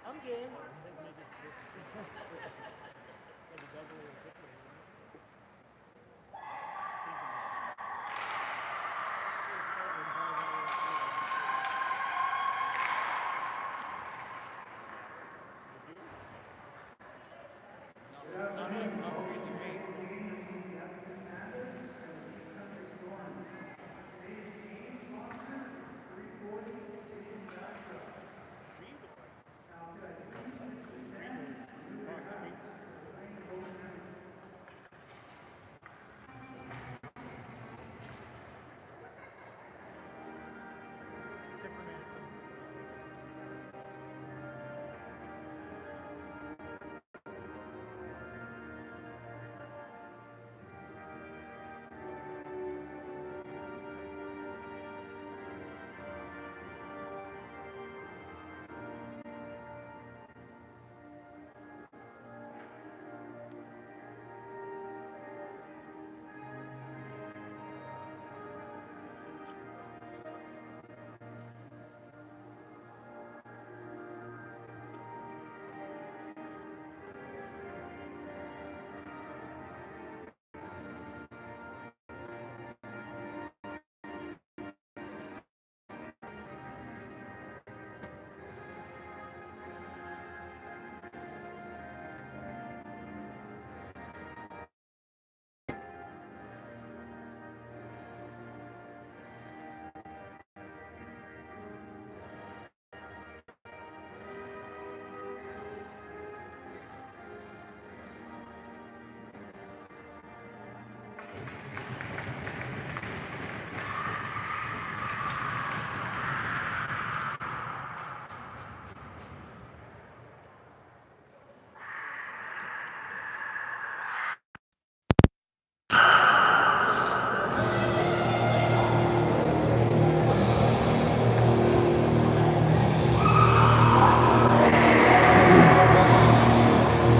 I'm game.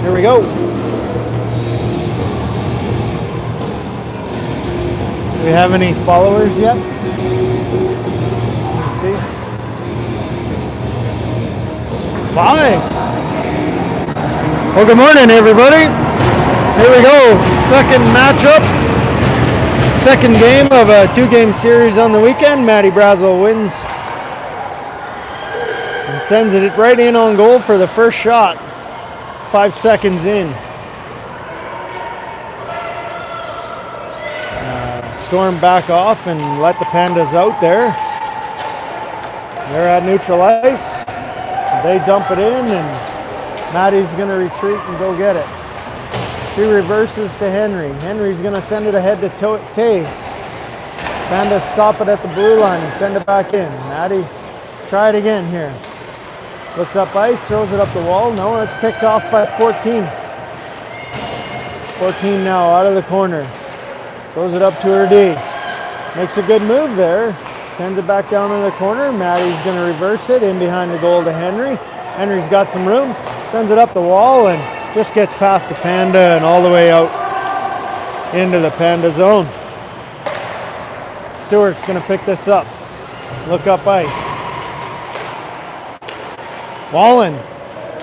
Here we go. Do we have any followers yet? Let's see. 5. Well, good morning, everybody. Here we go. Second matchup. Second game of a 2-game series on the weekend. Maddie Brazel wins and sends it right in on goal for the first shot. 5 seconds in. Storm back off and let the Pandas out there. They're at neutral ice. They dump it in and Maddie's going to retreat and go get it. She reverses to Henry. Henry's going to send it ahead to Taves. Pandas stop it at the blue line and send it back in. Maddie, try it again here. Looks up ice, throws it up the wall. No, it's picked off by 14. 14 now out of the corner. Throws it up to her D. Makes a good move there. Sends it back down in the corner. Maddie's going to reverse it in behind the goal to Henry. Henry's got some room. Sends it up the wall and just gets past the Panda and all the way out into the Panda zone. Stewart's going to pick this up. Look up ice. Wallen,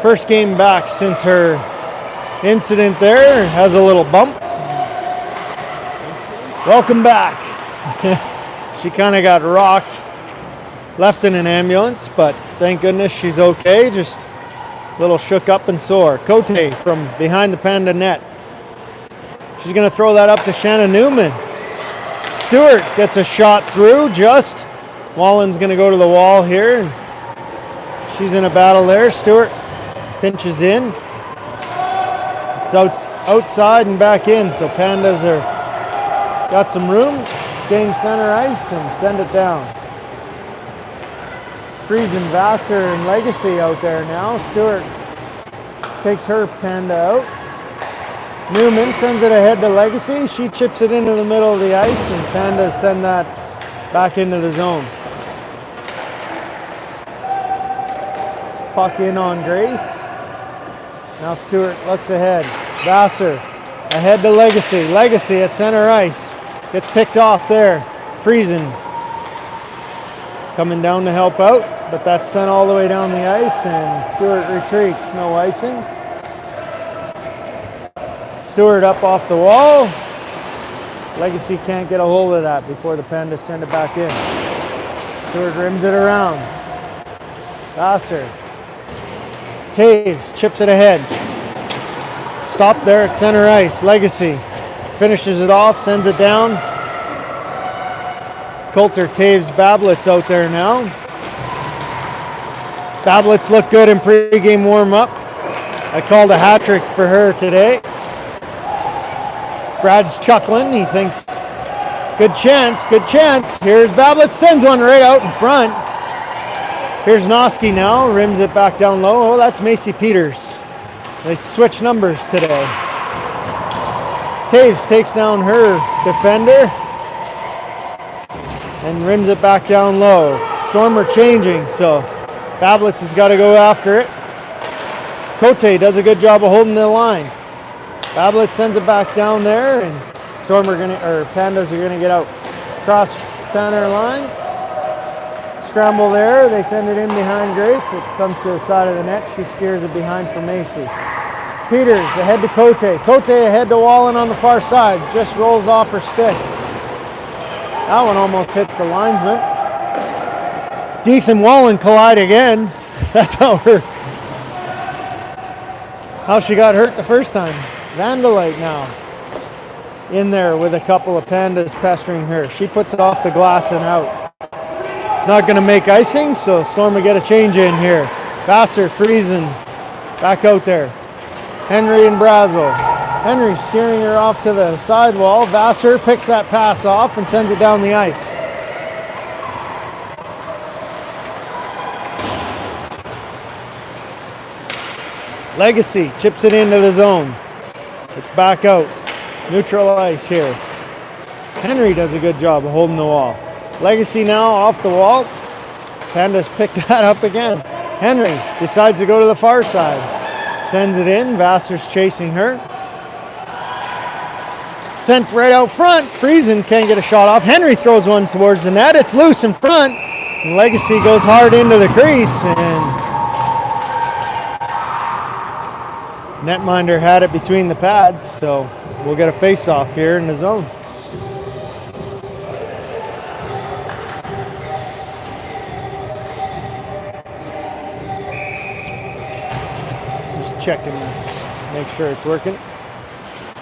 first game back since her incident there, has a little bump. Welcome back. She kind of got rocked, left in an ambulance, but thank goodness she's okay, just a little shook up and sore. Cote from behind the Panda net. She's going to throw that up to Shannon Newman. Stewart gets a shot through just. Wallen's going to go to the wall here. She's in a battle there. Stewart pinches in. It's outside and back in, so Pandas are got some room. Gain center ice and send it down. Friesen, Vassar, and Legacy out there now. Stewart takes her panda out. Newman sends it ahead to Legacy. She chips it into the middle of the ice, and pandas send that back into the zone. Puck in on Grace. Now Stewart looks ahead. Vassar ahead to Legacy. Legacy at center ice. Gets picked off there. Friesen coming down to help out, but that's sent all the way down the ice, and Stewart retreats. No icing. Stewart up off the wall. Legacy can't get a hold of that before the Pandas send it back in. Stewart rims it around. Vassar. Taves chips it ahead. Stop there at center ice. Legacy finishes it off, sends it down. Coulter, Taves, Bablitz out there now. Bablitz looked good in pregame warm-up. I called a hat trick for her today. Brad's chuckling. He thinks, good chance, good chance. Here's Bablitz, sends one right out in front. Here's Noski now, rims it back down low. Oh, that's Macy Peters. They switch numbers today. Taves takes down her defender and rims it back down low. Stormer changing, so Bablitz has got to go after it. Cote does a good job of holding the line. Bablitz sends it back down there, and Pandas are gonna get out. Cross center line. Scramble there. They send it in behind Grace. It comes to the side of the net. She steers it behind for Macy. Peters ahead to Cote. Cote ahead to Wallen on the far side. Just rolls off her stick. That one almost hits the linesman. Deeth and Wallen collide again. That's how she got hurt the first time. Vandalite now in there with a couple of Pandas pestering her. She puts it off the glass and out. It's not going to make icing, so Storm will get a change in here. Vassar, Friesen, back out there. Henry and Brazel. Henry steering her off to the sidewall. Vassar picks that pass off and sends it down the ice. Legacy chips it into the zone. It's back out. Neutral ice here. Henry does a good job of holding the wall. Legacy now off the wall. Pandas pick that up again. Henry decides to go to the far side. Sends it in. Vassar's chasing her. Sent right out front. Friesen can't get a shot off. Henry throws one towards the net. It's loose in front. And Legacy goes hard into the crease, and netminder had it between the pads, so we'll get a face-off here in the zone. Just checking this, make sure it's working.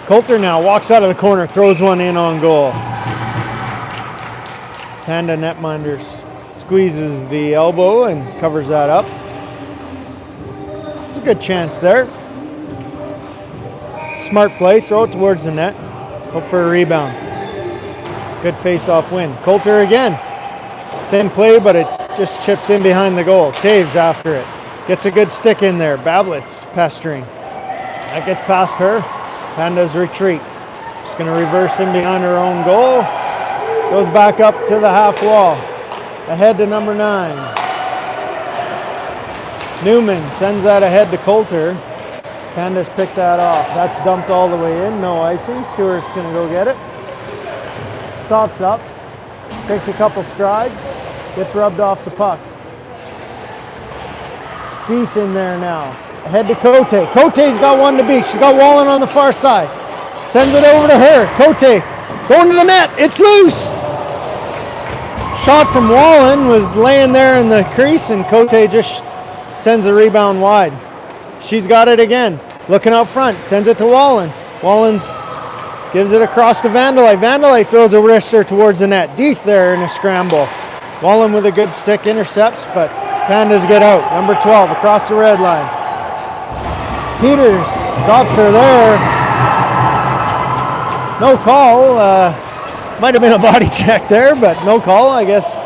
Coulter now walks out of the corner, throws one in on goal. Panda netminders squeezes the elbow and covers that up. It's a good chance there. Smart play, throw it towards the net. Hope for a rebound. Good face-off win. Coulter again. Same play, but it just chips in behind the goal. Taves after it. Gets a good stick in there. Bablitz pestering. That gets past her. Pandas retreat. She's going to reverse in behind her own goal. Goes back up to the half wall. Ahead to number 9. Newman sends that ahead to Coulter. Pandas pick that off. That's dumped all the way in. No icing. Stewart's going to go get it. Stops up. Takes a couple strides. Gets rubbed off the puck. Deeth in there now. Ahead to Cote. Cote's got one to beat. She's got Wallen on the far side. Sends it over to her. Cote going to the net. It's loose. Shot from Wallen was laying there in the crease, and Cote just sends a rebound wide. She's got it again. Looking out front. Sends it to Wallen. Wallen's gives it across to Vandalite. Vandalite throws a wrister towards the net. Deeth there in a scramble. Wallen with a good stick intercepts, but Pandas get out. Number 12 across the red line. Peters stops her there. No call. Might have been a body check there, but no call. I guess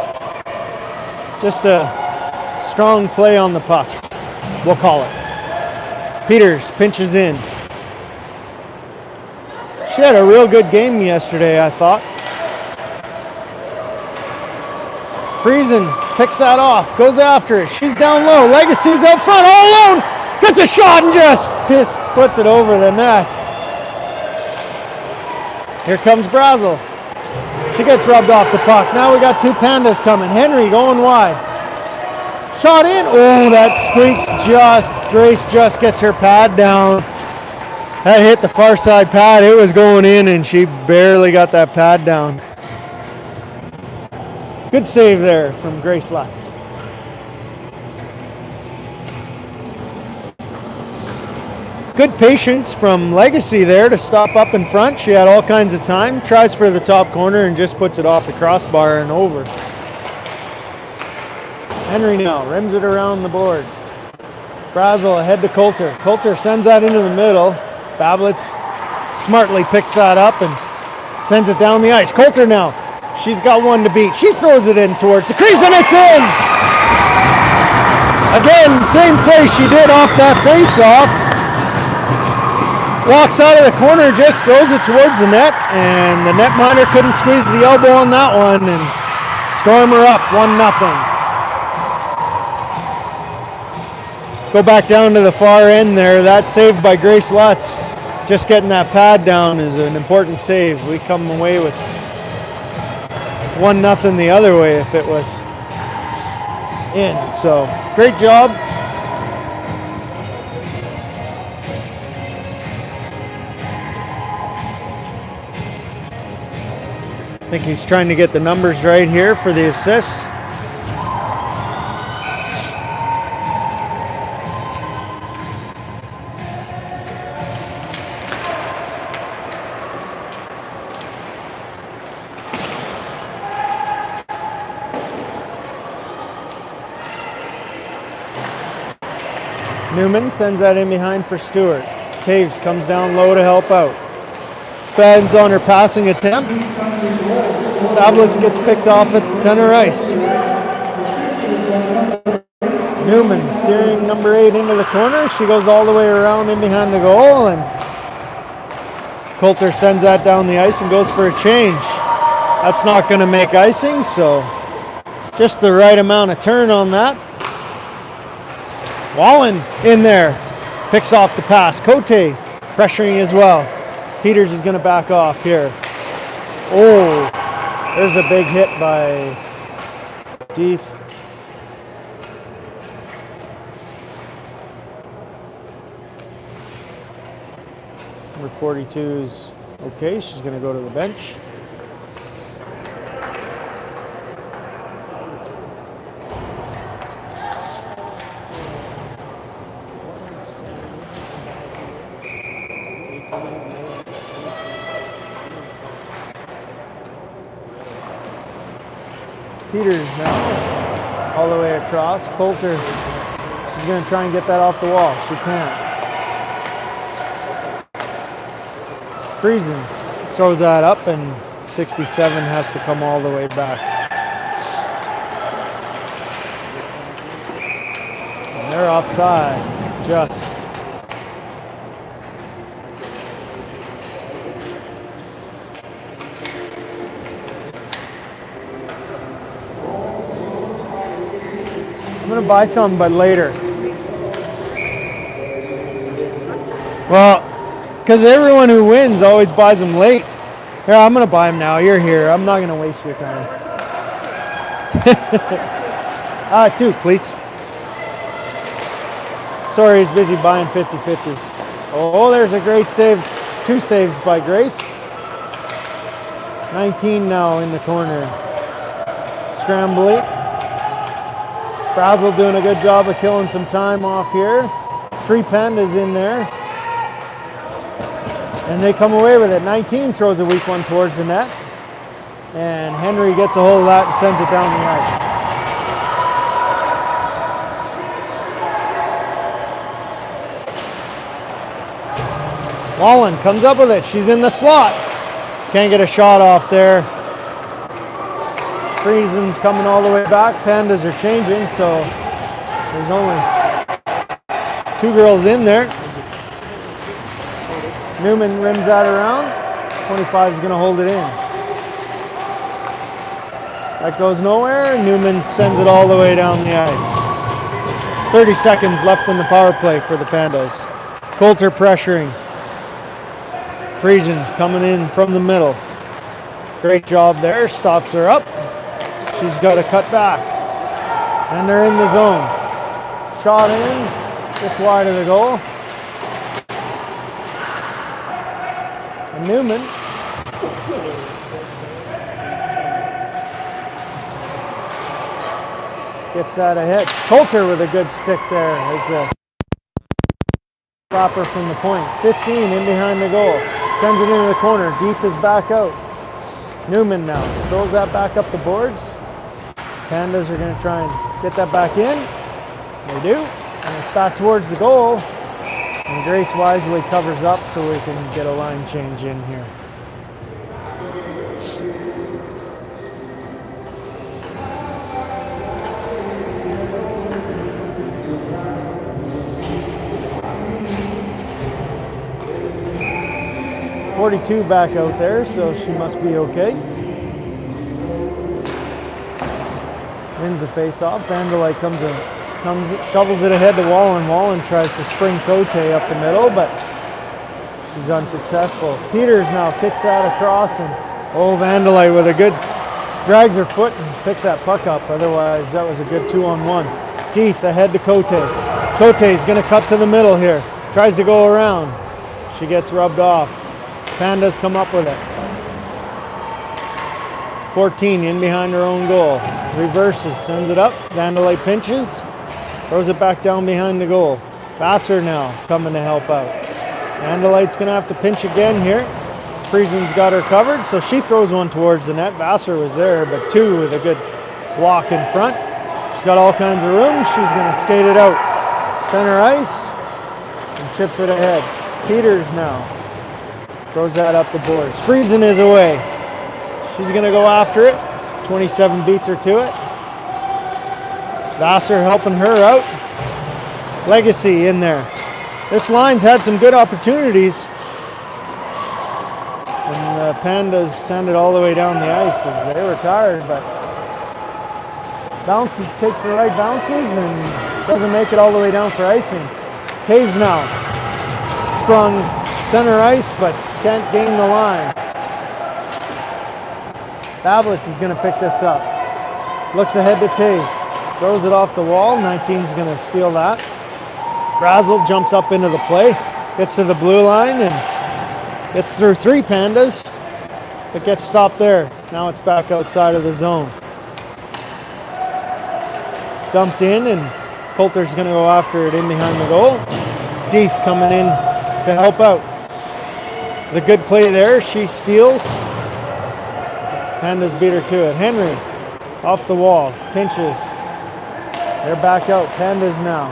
just a strong play on the puck, we'll call it. Peters pinches in. She had a real good game yesterday, I thought. Friesen picks that off, goes after it. She's down low. Legacy's out front, all alone. Gets a shot and just puts it over the net. Here comes Brazel. She gets rubbed off the puck. Now we got two pandas coming. Henry going wide. Shot in. Oh, that squeaks just. Grace just gets her pad down. That hit the far side pad. It was going in and she barely got that pad down. Good save there from Grace Lutz. Good patience from Legacy there to stop up in front. She had all kinds of time. Tries for the top corner and just puts it off the crossbar and over. Henry now rims it around the boards. Brazel ahead to Coulter. Coulter sends that into the middle. Bablitz smartly picks that up and sends it down the ice. Coulter now. She's got one to beat. She throws it in towards the crease and it's in! Again, same play she did off that face-off. Walks out of the corner, just throws it towards the net, and the netminder couldn't squeeze the elbow on that one and storm her up 1-0. Go back down to the far end there. That saved by Grace Lutz. Just getting that pad down is an important save. We come away with 1-0 the other way if it was in. So great job. I think he's trying to get the numbers right here for the assists. Newman sends that in behind for Stewart. Taves comes down low to help out. Fans on her passing attempt. Bablitz gets picked off at center ice. Newman steering number 8 into the corner. She goes all the way around in behind the goal, and Coulter sends that down the ice and goes for a change. That's not going to make icing, so just the right amount of turn on that. Wallen in there, picks off the pass. Cote pressuring as well. Peters is going to back off here. Oh, there's a big hit by Deeth. Number 42 is okay. She's going to go to the bench. Peters now, all the way across. Coulter, she's going to try and get that off the wall. She can't. Friesen throws that up, and 67 has to come all the way back. And they're offside, just. I'm gonna buy some, but later. Well, because everyone who wins always buys them late. Here, I'm gonna buy them now. You're here. I'm not gonna waste your time. 2, please. Sorry, he's busy buying 50-50s. Oh, there's a great save. 2 saves by Grace. 19 now in the corner. Scrambly. Brazel doing a good job of killing some time off here. 3 pandas in there. And they come away with it. 19 throws a weak one towards the net. And Henry gets a hold of that and sends it down the ice. Wallen comes up with it. She's in the slot. Can't get a shot off there. Friesen's coming all the way back. Pandas are changing, so There's only 2 girls in there. Newman rims that around. 25 is going to hold it in. That goes nowhere. Newman sends it all the way down the ice. 30 seconds left in the power play for the Pandas. Coulter pressuring. Friesian's coming in from the middle. Great job there. Stops her up. She's got to cut back. And they're in the zone. Shot in. Just wide of the goal. And Newman gets that ahead. Coulter with a good stick there as the stopper from the point. 15 in behind the goal. Sends it into the corner. Deeth is back out. Newman now throws that back up the boards. Pandas are going to try and get that back in. They do. And it's back towards the goal. And Grace wisely covers up so we can get a line change in here. .42 back out there, so she must be okay. Wins the face-off. Vanderlei comes, shovels it ahead to Wallen. Wallen tries to spring Cote up the middle, but he's unsuccessful. Peters now kicks that across, and Vanderlei with a good, drags her foot and picks that puck up. Otherwise, that was a good 2-on-1. Deeth ahead to Cote. Cote's going to cut to the middle here. Tries to go around. She gets rubbed off. Pandas come up with it. 14 in behind her own goal. Reverses, sends it up. Vanderlei pinches. Throws it back down behind the goal. Vassar now coming to help out. Vanderlei's going to have to pinch again here. Friesian's got her covered, so she throws one towards the net. Vassar was there, but 2 with a good block in front. She's got all kinds of room. She's going to skate it out. Center ice. And chips it ahead. Peters now. Throws that up the boards. Friesian is away. She's going to go after it. 27 beats her to it. Vassar helping her out. Legacy in there. This line's had some good opportunities. And the Pandas send it all the way down the ice as they were tired, but bounces, takes the right bounces and doesn't make it all the way down for icing. Taves now. Sprung center ice, but can't gain the line. Bablitz is going to pick this up. Looks ahead to Taves. Throws it off the wall. 19's going to steal that. Brazel jumps up into the play. Gets to the blue line and gets through 3 Pandas. But gets stopped there. Now it's back outside of the zone. Dumped in and Coulter's going to go after it in behind the goal. Deeth coming in to help out. The good play there, she steals. Pandas beat her to it. Henry off the wall, pinches. They're back out. Pandas now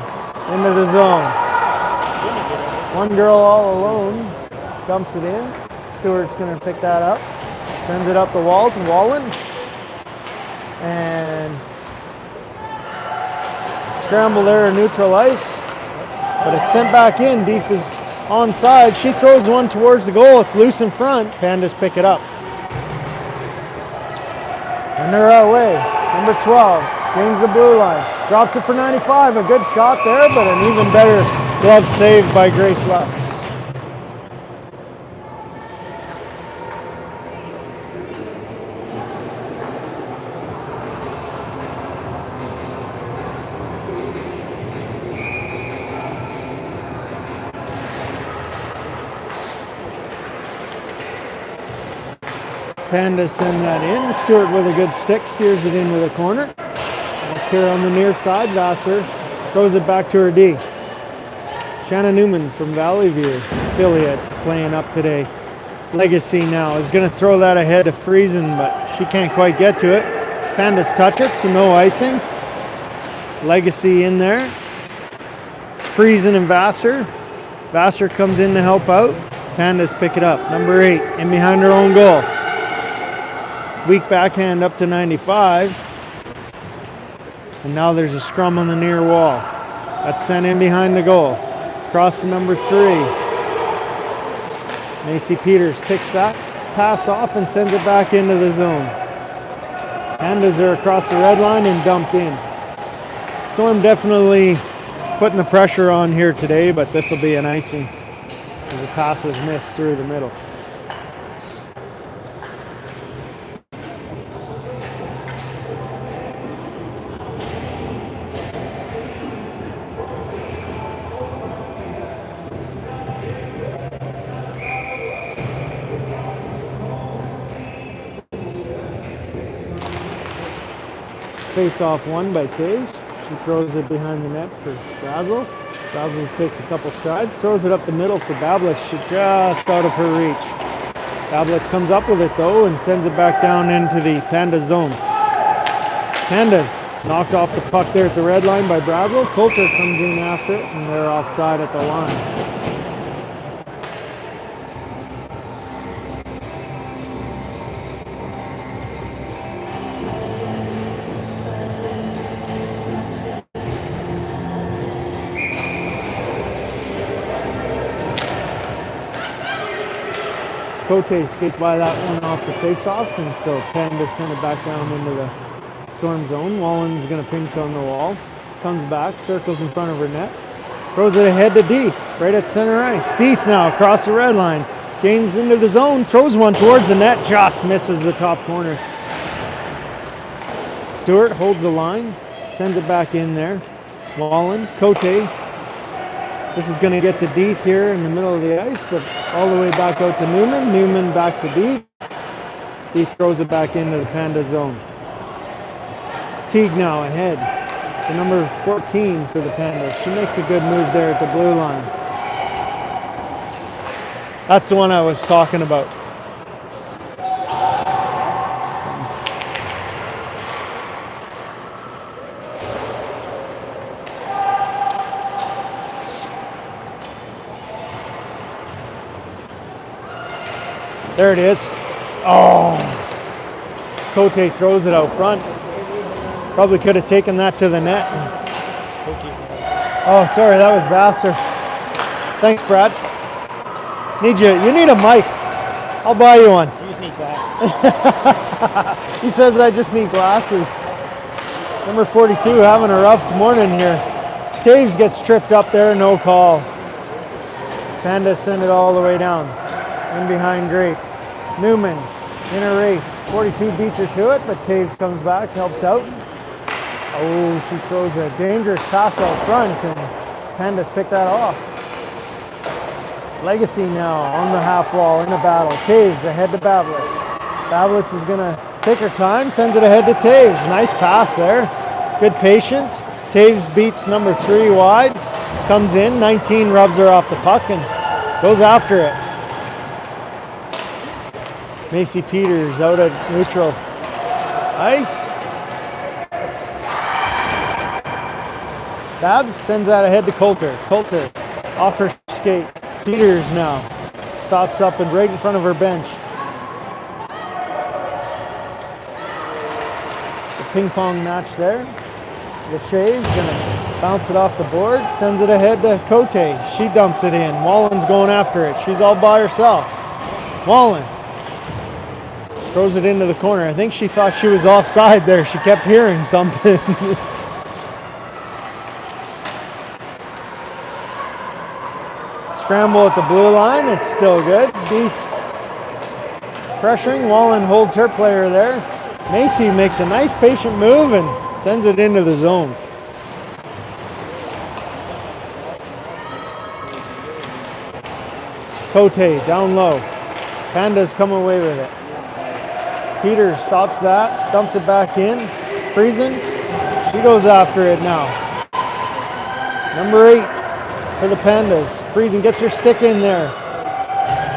into the zone. One girl all alone, dumps it in. Stewart's going to pick that up. Sends it up the wall to Wallen. And scramble there, neutral ice. But it's sent back in. Deeth is onside. She throws one towards the goal. It's loose in front. Pandas pick it up. And they're away. Number 12 gains the blue line. Drops it for 95. A good shot there, but an even better glove save by Grace Lutz. Pandas send that in. Stewart with a good stick steers it into the corner. It's here on the near side. Vassar throws it back to her D. Shanna Newman from Valley View affiliate playing up today. Legacy now is going to throw that ahead to Friesian, but she can't quite get to it. Pandas touch it, so no icing. Legacy in there. It's Friesian and Vassar. Vassar comes in to help out. Pandas pick it up. Number 8 in behind her own goal. Weak backhand up to 95. And now there's a scrum on the near wall. That's sent in behind the goal. Cross to number 3. Macy Peters picks that pass off and sends it back into the zone. Pandas are across the red line and dumped in. Storm definitely putting the pressure on here today, but this will be an icing as the pass was missed through the middle. Face-off won by Taves. She throws it behind the net for Brazel. Brazel takes a couple strides, throws it up the middle for Bablitz. She's just out of her reach. Bablitz comes up with it though and sends it back down into the Pandas zone. Pandas knocked off the puck there at the red line by Brazel. Coulter comes in after it and they're offside at the line. Cote skates by that one off the face-off, and so Pandas send it back down into the Storm zone. Wallen's going to pinch on the wall. Comes back, circles in front of her net. Throws it ahead to Deeth, right at center ice. Deeth now across the red line. Gains into the zone, throws one towards the net, just misses the top corner. Stewart holds the line, sends it back in there. Wallen, Cote. This is going to get to Deeth here in the middle of the ice, but all the way back out to Newman. Newman back to Deeth. Deeth throws it back into the Panda zone. Teague now ahead to number 14 for the Pandas. She makes a good move there at the blue line. That's the one I was talking about. There it is. Oh, Cote throws it out front. Probably could have taken that to the net. Oh, sorry, that was Vassar. Thanks, Brad. You need a mic. I'll buy you one. You just need glasses. He says I just need glasses. Number 42 having a rough morning here. Taves gets tripped up there, no call. Pandas send it all the way down. In behind Grace. Newman in a race. 42 beats her to it, but Taves comes back, helps out. Oh, she throws a dangerous pass out front, and Pandas pick that off. Legacy now on the half wall in a battle. Taves ahead to Bablitz. Bablitz is going to take her time, sends it ahead to Taves. Nice pass there. Good patience. Taves beats number 3 wide. Comes in, 19 rubs her off the puck and goes after it. Macy Peters out at neutral ice. Babs sends that ahead to Coulter. Coulter off her skate. Peters now stops up and right in front of her bench. The ping pong match there. Lachey's gonna bounce it off the board, sends it ahead to Cote. She dumps it in. Wallen's going after it. She's all by herself. Wallen throws it into the corner. I think she thought she was offside there. She kept hearing something. Scramble at the blue line. It's still good. Deeth pressuring. Wallen holds her player there. Macy makes a nice patient move and sends it into the zone. Cote down low. Pandas come away with it. Peters stops that, dumps it back in. Friesen, she goes after it now. Number 8 for the Pandas. Friesen gets her stick in there.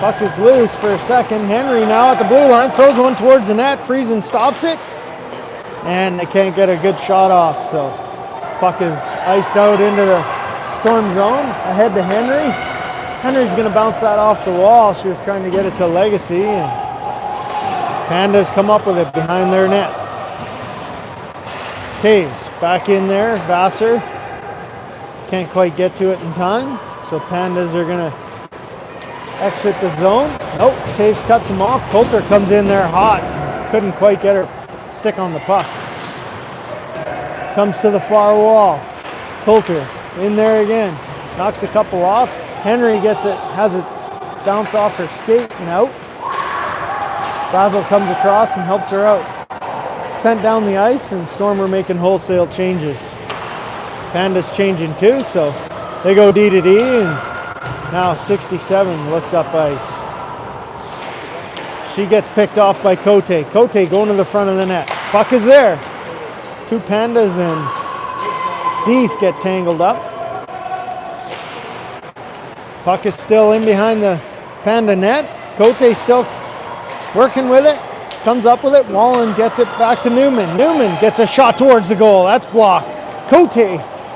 Puck is loose for a second. Henry now at the blue line, throws one towards the net. Friesen stops it, and they can't get a good shot off. So puck is iced out into the Storm zone. Ahead to Henry. Henry's going to bounce that off the wall. She was trying to get it to Legacy, and Pandas come up with it behind their net. Taves back in there. Vassar can't quite get to it in time. So Pandas are going to exit the zone. Nope, Taves cuts him off. Coulter comes in there hot. Couldn't quite get her stick on the puck. Comes to the far wall. Coulter in there again. Knocks a couple off. Henry gets it, has it bounce off her skate and out. Basil comes across and helps her out. Sent down the ice, and Storm are making wholesale changes. Pandas changing too, so they go D to D, and now 67 looks up ice. She gets picked off by Cote. Cote going to the front of the net. Puck is there. Two Pandas and Deeth get tangled up. Puck is still in behind the Panda net. Cote still working with it. Comes up with it. Wallen gets it back to Newman. Newman gets a shot towards the goal. That's blocked. Cote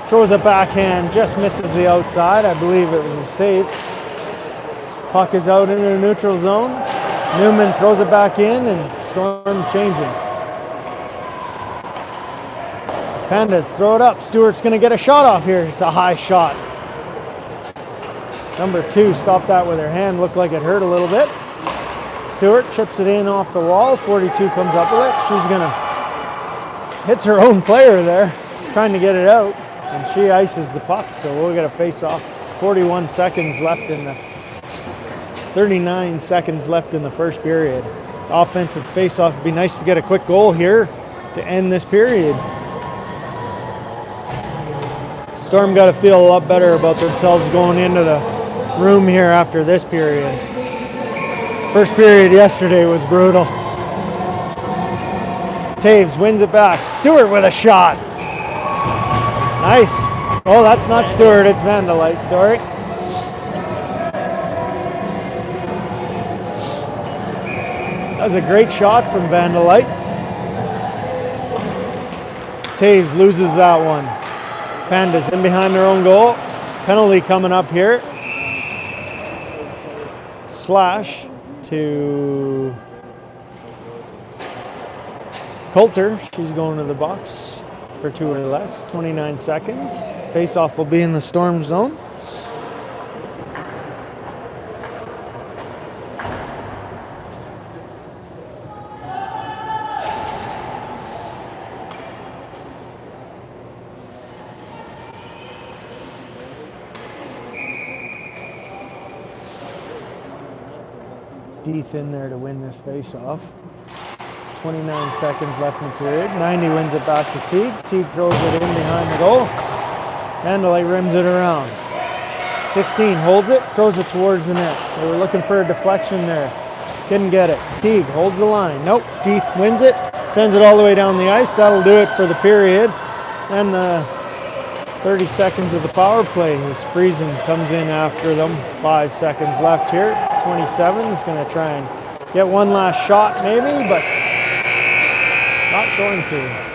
throws a backhand. Just misses the outside. I believe it was a save. Puck is out into the neutral zone. Newman throws it back in, and Storm changing. Pandas throw it up. Stewart's going to get a shot off here. It's a high shot. Number 2 stopped that with her hand. Looked like it hurt a little bit. Stewart chips it in off the wall. 42 comes up with it. She's going to hits her own player there, trying to get it out, and she ices the puck. So we'll get a face-off. 39 seconds left in the first period. Offensive face-off. It'd be nice to get a quick goal here to end this period. Storm got to feel a lot better about themselves going into the room here after this period. First period yesterday was brutal. Taves wins it back. Stewart with a shot. Nice. Oh, that's not Stewart, it's Vandalite, sorry. That was a great shot from Vandalite. Taves loses that one. Pandas in behind their own goal. Penalty coming up here. Slash to Coulter. She's going to the box for 2 or less. 29 seconds. Face-off will be in the Storm zone. Deeth in there to win this face-off. 29 seconds left in the period. 90 wins it back to Teague. Teague throws it in behind the goal. Vandalite rims it around. 16 holds it, throws it towards the net. They were looking for a deflection there. Didn't get it. Teague holds the line. Nope. Deeth wins it, sends it all the way down the ice. That'll do it for the period. And the 30 seconds of the power play is freezing. Comes in after them. 5 seconds left here. 27 is going to try and get one last shot maybe, but not going to.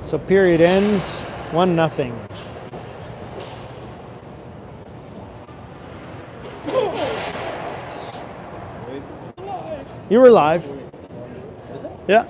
So period ends 1-0. You were live. Yeah.